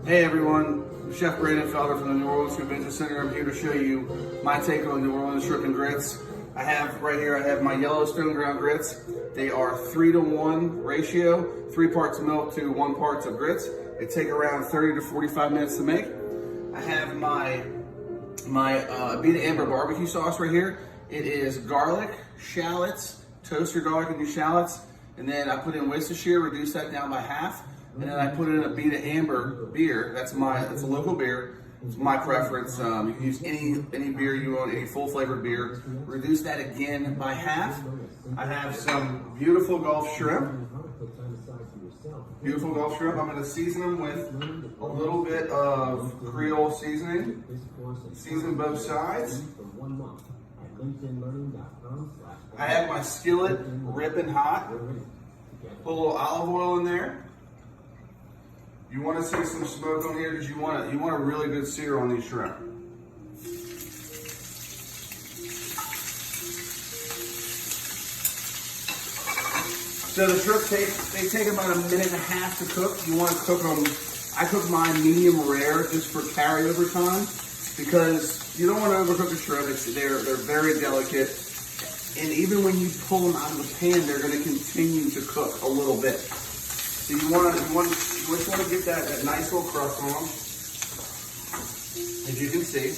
Hey everyone, I'm Chef Brandon Felder from the New Orleans Convention Center. I'm here to show you my take on New Orleans shrimp and grits. I have my Yellowstone ground grits. They are 3-to-1 ratio, 3 parts milk to 1 part of grits. They take around 30 to 45 minutes to make. I have my Abita Amber barbecue sauce right here. It is garlic, shallots, toast your garlic and your shallots, and then I put in Worcestershire, reduce that down by half. And then I put in a Abita Amber beer. That's a local beer. It's my preference. You can use any beer you want, any full flavored beer. Reduce that again by half. I have some beautiful Gulf shrimp. Beautiful Gulf shrimp. I'm going to season them with a little bit of Creole seasoning. Season both sides. I have my skillet ripping hot. Put a little olive oil in there. You want to see some smoke on here because you want a really good sear on these shrimp. So the shrimp they take about 1.5 minutes to cook. You want to cook them. I cook mine medium rare just for carryover time because you don't want to overcook the shrimp. They're very delicate, and even when you pull them out of the pan, they're going to continue to cook a little bit. So you just want to get that nice little crust on them, as you can see.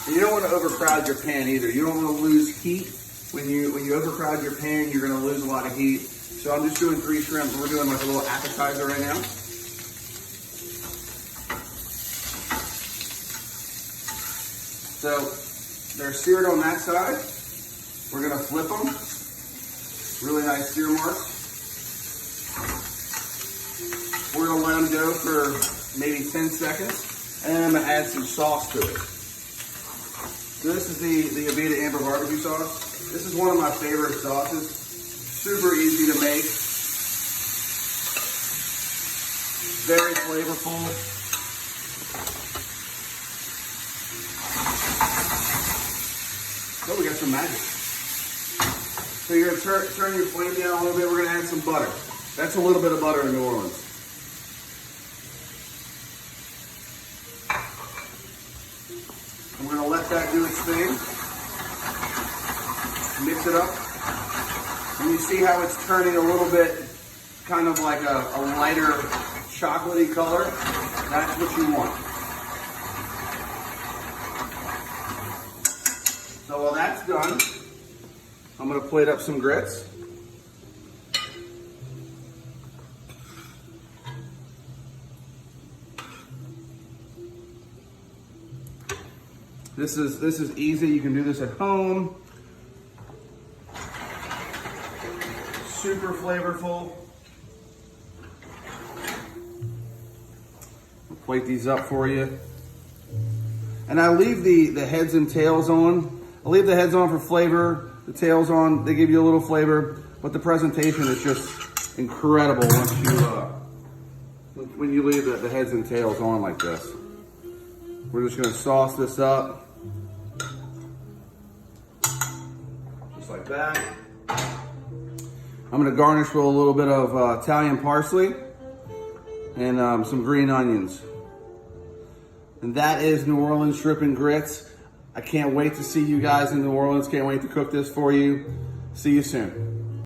And you don't want to overcrowd your pan either. You don't want to lose heat. When you overcrowd your pan, you're going to lose a lot of heat. So I'm just doing 3 shrimp. We're doing like a little appetizer right now. So they're seared on that side. We're gonna flip them. Really nice sear marks. We're gonna let them go for maybe 10 seconds. And then I'm gonna add some sauce to it. So this is the Abita Amber barbecue sauce. This is one of my favorite sauces. Super easy to make. Very flavorful. Oh, we got some magic. So you're going to turn your flame down a little bit. We're going to add some butter. That's a little bit of butter in New Orleans. I'm going to let that do its thing. Mix it up. And you see how it's turning a little bit, kind of like a lighter chocolatey color. That's what you want. So while that's done, I'm going to plate up some grits. This is easy. You can do this at home. Super flavorful. I'll plate these up for you. And I leave the heads and tails on. I leave the heads on for flavor. The tails on, they give you a little flavor, but the presentation is just incredible once when you leave the heads and tails on like this. We're just gonna sauce this up, just like that. I'm gonna garnish with a little bit of Italian parsley and some green onions. And that is New Orleans shrimp and grits. I can't wait to see you guys in New Orleans. Can't wait to cook this for you. See you soon.